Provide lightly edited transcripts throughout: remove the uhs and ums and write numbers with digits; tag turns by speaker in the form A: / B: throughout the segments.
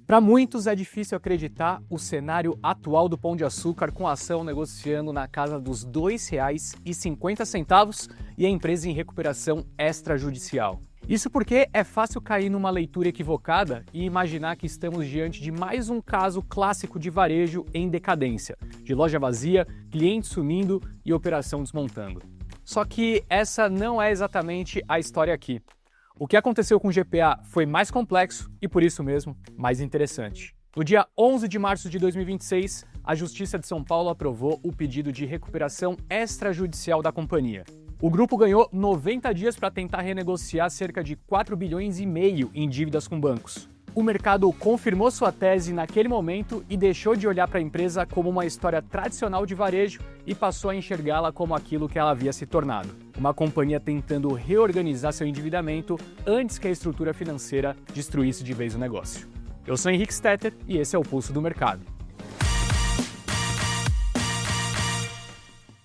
A: Para muitos é difícil acreditar o cenário atual do Pão de Açúcar com a ação negociando na casa dos R$ 2,50 e a empresa em recuperação extrajudicial. Isso porque é fácil cair numa leitura equivocada e imaginar que estamos diante de mais um caso clássico de varejo em decadência, de loja vazia, clientes sumindo e operação desmontando. Só que essa não é exatamente a história aqui. O que aconteceu com o GPA foi mais complexo e, por isso mesmo, mais interessante. No dia 11 de março de 2026, a Justiça de São Paulo aprovou o pedido de recuperação extrajudicial da companhia. O grupo ganhou 90 dias para tentar renegociar cerca de 4,5 bilhões em dívidas com bancos. O mercado confirmou sua tese naquele momento e deixou de olhar para a empresa como uma história tradicional de varejo e passou a enxergá-la como aquilo que ela havia se tornado. Uma companhia tentando reorganizar seu endividamento antes que a estrutura financeira destruísse de vez o negócio. Eu sou Henrique Stetter e esse é o Pulso do Mercado.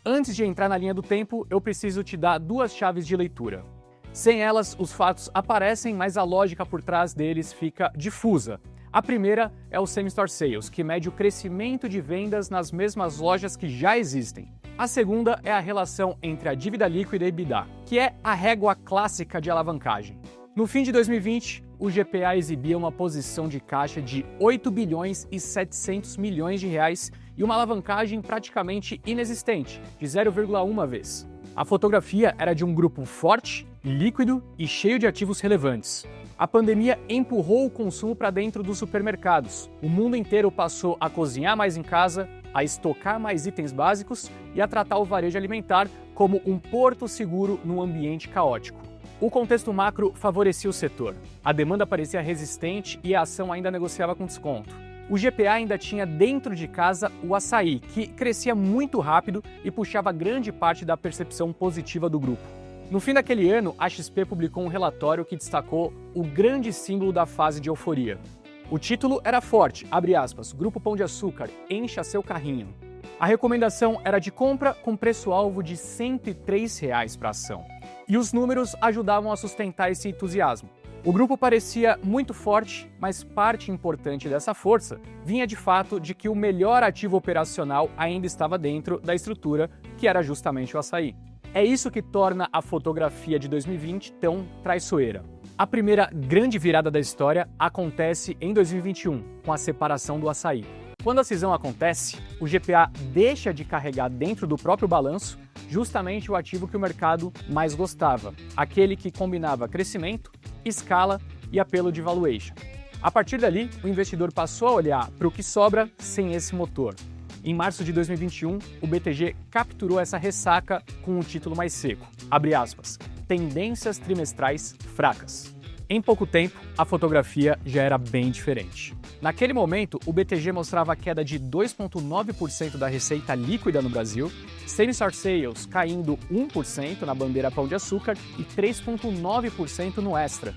A: Antes de entrar na linha do tempo, eu preciso te dar duas chaves de leitura. Sem elas, os fatos aparecem, mas a lógica por trás deles fica difusa. A primeira é o Same-Store Sales, que mede o crescimento de vendas nas mesmas lojas que já existem. A segunda é a relação entre a dívida líquida e EBITDA, que é a régua clássica de alavancagem. No fim de 2020, o GPA exibia uma posição de caixa de 8 bilhões e 700 milhões de reais e uma alavancagem praticamente inexistente, de 0,1 vez. A fotografia era de um grupo forte, líquido e cheio de ativos relevantes. A pandemia empurrou o consumo para dentro dos supermercados. O mundo inteiro passou a cozinhar mais em casa, a estocar mais itens básicos e a tratar o varejo alimentar como um porto seguro num ambiente caótico. O contexto macro favorecia o setor. A demanda parecia resistente e a ação ainda negociava com desconto. O GPA ainda tinha dentro de casa o açaí, que crescia muito rápido e puxava grande parte da percepção positiva do grupo. No fim daquele ano, a XP publicou um relatório que destacou o grande símbolo da fase de euforia. O título era forte, abre aspas, Grupo Pão de Açúcar, encha seu carrinho. A recomendação era de compra com preço-alvo de R$ 103 para a ação. E os números ajudavam a sustentar esse entusiasmo. O grupo parecia muito forte, mas parte importante dessa força vinha de fato de que o melhor ativo operacional ainda estava dentro da estrutura, que era justamente o açaí. É isso que torna a fotografia de 2020 tão traiçoeira. A primeira grande virada da história acontece em 2021, com a separação do açaí. Quando a cisão acontece, o GPA deixa de carregar dentro do próprio balanço justamente o ativo que o mercado mais gostava, aquele que combinava crescimento, escala e apelo de valuation. A partir dali, o investidor passou a olhar para o que sobra sem esse motor. Em março de 2021, o BTG capturou essa ressaca com um título mais seco, abre aspas, Tendências trimestrais fracas. Em pouco tempo, a fotografia já era bem diferente. Naquele momento, o BTG mostrava queda de 2,9% da receita líquida no Brasil, Same-Store Sales caindo 1% na bandeira Pão de Açúcar e 3,9% no Extra.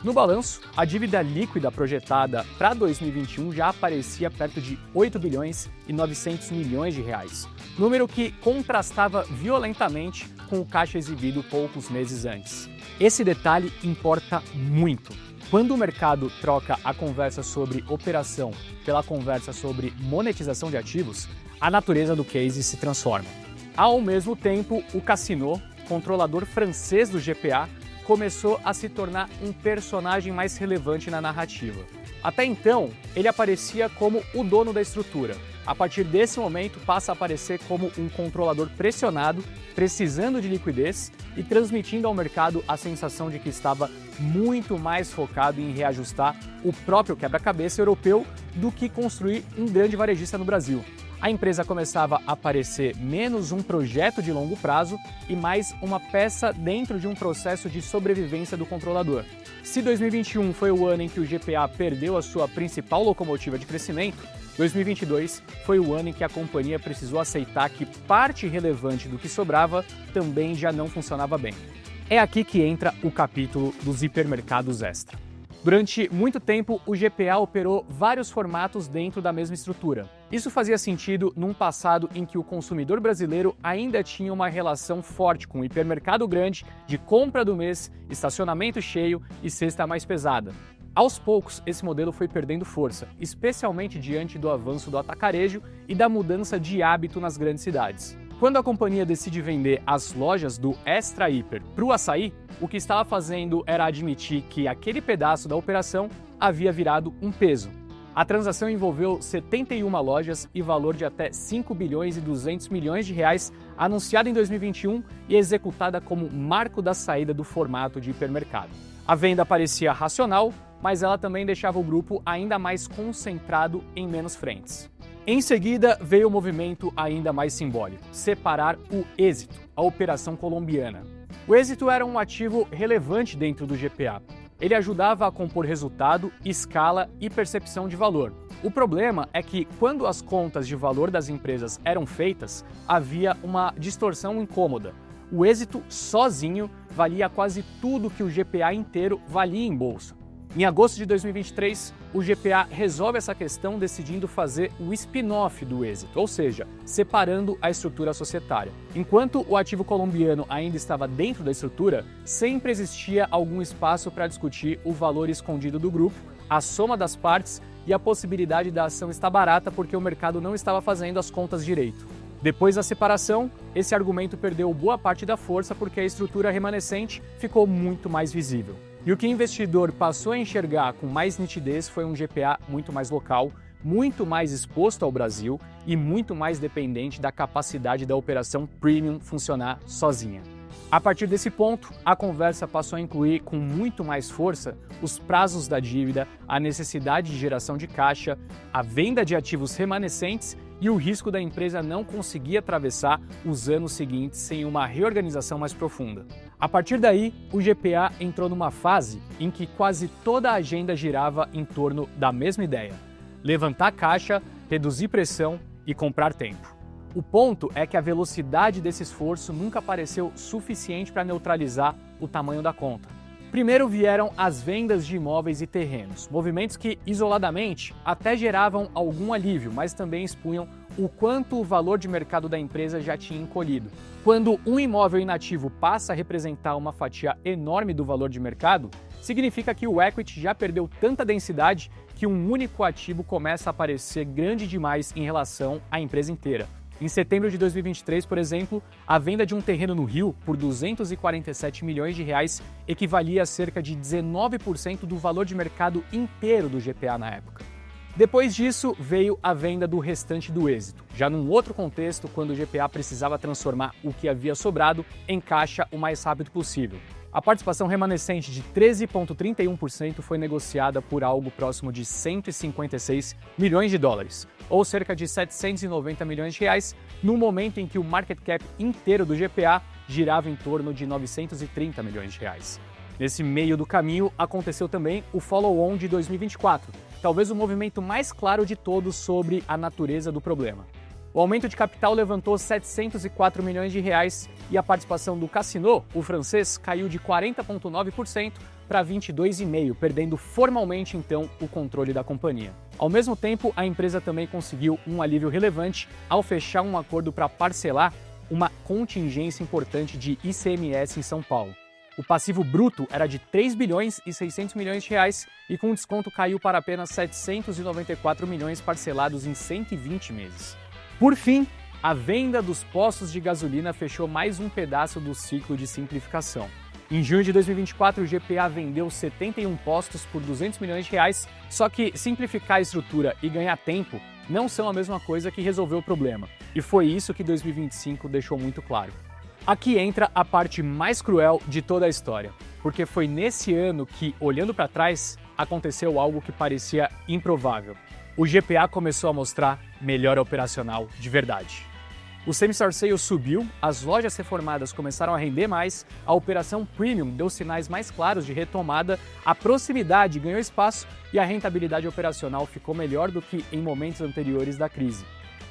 A: No balanço, a dívida líquida projetada para 2021 já aparecia perto de 8 bilhões e 900 milhões de reais, número que contrastava violentamente com o caixa exibido poucos meses antes. Esse detalhe importa muito. Quando o mercado troca a conversa sobre operação pela conversa sobre monetização de ativos, a natureza do case se transforma. Ao mesmo tempo, o Cassino, controlador francês do GPA, começou a se tornar um personagem mais relevante na narrativa. Até então, ele aparecia como o dono da estrutura. A partir desse momento, passa a aparecer como um controlador pressionado, precisando de liquidez e transmitindo ao mercado a sensação de que estava muito mais focado em reajustar o próprio quebra-cabeça europeu do que construir um grande varejista no Brasil. A empresa começava a parecer menos um projeto de longo prazo e mais uma peça dentro de um processo de sobrevivência do controlador. Se 2021 foi o ano em que o GPA perdeu a sua principal locomotiva de crescimento, 2022 foi o ano em que a companhia precisou aceitar que parte relevante do que sobrava também já não funcionava bem. É aqui que entra o capítulo dos hipermercados extra. Durante muito tempo, o GPA operou vários formatos dentro da mesma estrutura. Isso fazia sentido num passado em que o consumidor brasileiro ainda tinha uma relação forte com o hipermercado grande, de compra do mês, estacionamento cheio e cesta mais pesada. Aos poucos, esse modelo foi perdendo força, especialmente diante do avanço do atacarejo e da mudança de hábito nas grandes cidades. Quando a companhia decide vender as lojas do Extra Hiper para o Assaí, o que estava fazendo era admitir que aquele pedaço da operação havia virado um peso. A transação envolveu 71 lojas e valor de até 5 bilhões e 200 milhões de reais, anunciada em 2021 e executada como marco da saída do formato de hipermercado. A venda parecia racional, mas ela também deixava o grupo ainda mais concentrado em menos frentes. Em seguida, veio o movimento ainda mais simbólico: separar o Éxito, a operação colombiana. O Éxito era um ativo relevante dentro do GPA. Ele ajudava a compor resultado, escala e percepção de valor. O problema é que, quando as contas de valor das empresas eram feitas, havia uma distorção incômoda. O Éxito sozinho valia quase tudo que o GPA inteiro valia em bolsa. Em agosto de 2023, o GPA resolve essa questão decidindo fazer o spin-off do Éxito, ou seja, separando a estrutura societária. Enquanto o ativo colombiano ainda estava dentro da estrutura, sempre existia algum espaço para discutir o valor escondido do grupo, a soma das partes e a possibilidade da ação estar barata porque o mercado não estava fazendo as contas direito. Depois da separação, esse argumento perdeu boa parte da força porque a estrutura remanescente ficou muito mais visível. E o que o investidor passou a enxergar com mais nitidez foi um GPA muito mais local, muito mais exposto ao Brasil e muito mais dependente da capacidade da operação premium funcionar sozinha. A partir desse ponto, a conversa passou a incluir com muito mais força os prazos da dívida, a necessidade de geração de caixa, a venda de ativos remanescentes e o risco da empresa não conseguir atravessar os anos seguintes sem uma reorganização mais profunda. A partir daí, o GPA entrou numa fase em que quase toda a agenda girava em torno da mesma ideia: levantar caixa, reduzir pressão e comprar tempo. O ponto é que a velocidade desse esforço nunca pareceu suficiente para neutralizar o tamanho da conta. Primeiro vieram as vendas de imóveis e terrenos, movimentos que, isoladamente, até geravam algum alívio, mas também expunham o quanto o valor de mercado da empresa já tinha encolhido. Quando um imóvel inativo passa a representar uma fatia enorme do valor de mercado, significa que o equity já perdeu tanta densidade que um único ativo começa a parecer grande demais em relação à empresa inteira. Em setembro de 2023, por exemplo, a venda de um terreno no Rio por 247 milhões de reais equivalia a cerca de 19% do valor de mercado inteiro do GPA na época. Depois disso, veio a venda do restante do Éxito, já num outro contexto, quando o GPA precisava transformar o que havia sobrado em caixa o mais rápido possível. A participação remanescente de 13,31% foi negociada por algo próximo de 156 milhões de dólares, ou cerca de 790 milhões de reais, no momento em que o market cap inteiro do GPA girava em torno de 930 milhões de reais. Nesse meio do caminho, aconteceu também o follow-on de 2024, talvez o movimento mais claro de todos sobre a natureza do problema. O aumento de capital levantou 704 milhões de reais e a participação do Casino, o francês, caiu de 40,9% para 22,5%, perdendo formalmente então o controle da companhia. Ao mesmo tempo, a empresa também conseguiu um alívio relevante ao fechar um acordo para parcelar uma contingência importante de ICMS em São Paulo. O passivo bruto era de 3 bilhões e 600 milhões de reais e com desconto caiu para apenas 794 milhões parcelados em 120 meses. Por fim, a venda dos postos de gasolina fechou mais um pedaço do ciclo de simplificação. Em junho de 2024, o GPA vendeu 71 postos por 200 milhões de reais, só que simplificar a estrutura e ganhar tempo não são a mesma coisa que resolver o problema. E foi isso que 2025 deixou muito claro. Aqui entra a parte mais cruel de toda a história, porque foi nesse ano que, olhando para trás, aconteceu algo que parecia improvável. O GPA começou a mostrar melhora operacional de verdade. O same-store sales subiu, as lojas reformadas começaram a render mais, a operação premium deu sinais mais claros de retomada, a proximidade ganhou espaço e a rentabilidade operacional ficou melhor do que em momentos anteriores da crise.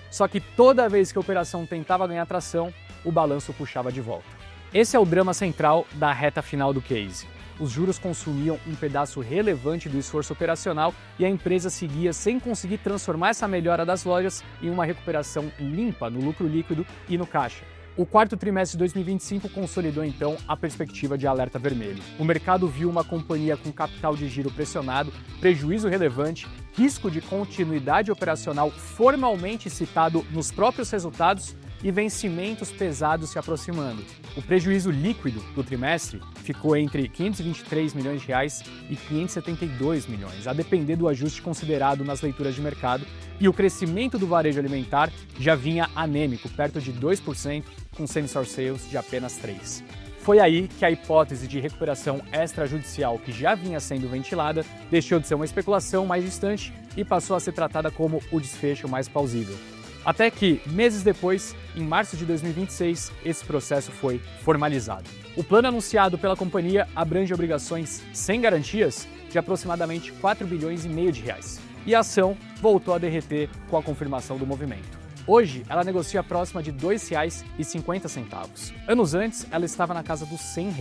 A: Só que toda vez que a operação tentava ganhar tração, o balanço puxava de volta. Esse é o drama central da reta final do case. Os juros consumiam um pedaço relevante do esforço operacional e a empresa seguia sem conseguir transformar essa melhora das lojas em uma recuperação limpa no lucro líquido e no caixa. O quarto trimestre de 2025 consolidou então a perspectiva de alerta vermelho. O mercado viu uma companhia com capital de giro pressionado, prejuízo relevante, risco de continuidade operacional formalmente citado nos próprios resultados e vencimentos pesados se aproximando. O prejuízo líquido do trimestre ficou entre 523 milhões de reais e 572 milhões, a depender do ajuste considerado nas leituras de mercado, e o crescimento do varejo alimentar já vinha anêmico, perto de 2%, com same-store sales de apenas 3%. Foi aí que a hipótese de recuperação extrajudicial que já vinha sendo ventilada deixou de ser uma especulação mais distante e passou a ser tratada como o desfecho mais plausível. Até que, meses depois, em março de 2026, esse processo foi formalizado. O plano anunciado pela companhia abrange obrigações sem garantias de aproximadamente 4 bilhões e meio de reais. E a ação voltou a derreter com a confirmação do movimento. Hoje, ela negocia próxima de R$ 2,50. Anos antes, ela estava na casa dos R$ 100.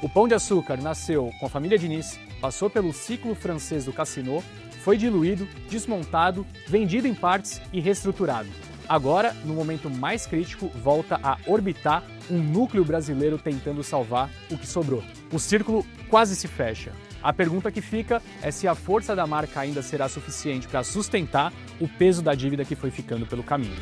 A: O Pão de Açúcar nasceu com a família Diniz, passou pelo ciclo francês do Casino, foi diluído, desmontado, vendido em partes e reestruturado. Agora, no momento mais crítico, volta a orbitar um núcleo brasileiro tentando salvar o que sobrou. O círculo quase se fecha. A pergunta que fica é se a força da marca ainda será suficiente para sustentar o peso da dívida que foi ficando pelo caminho.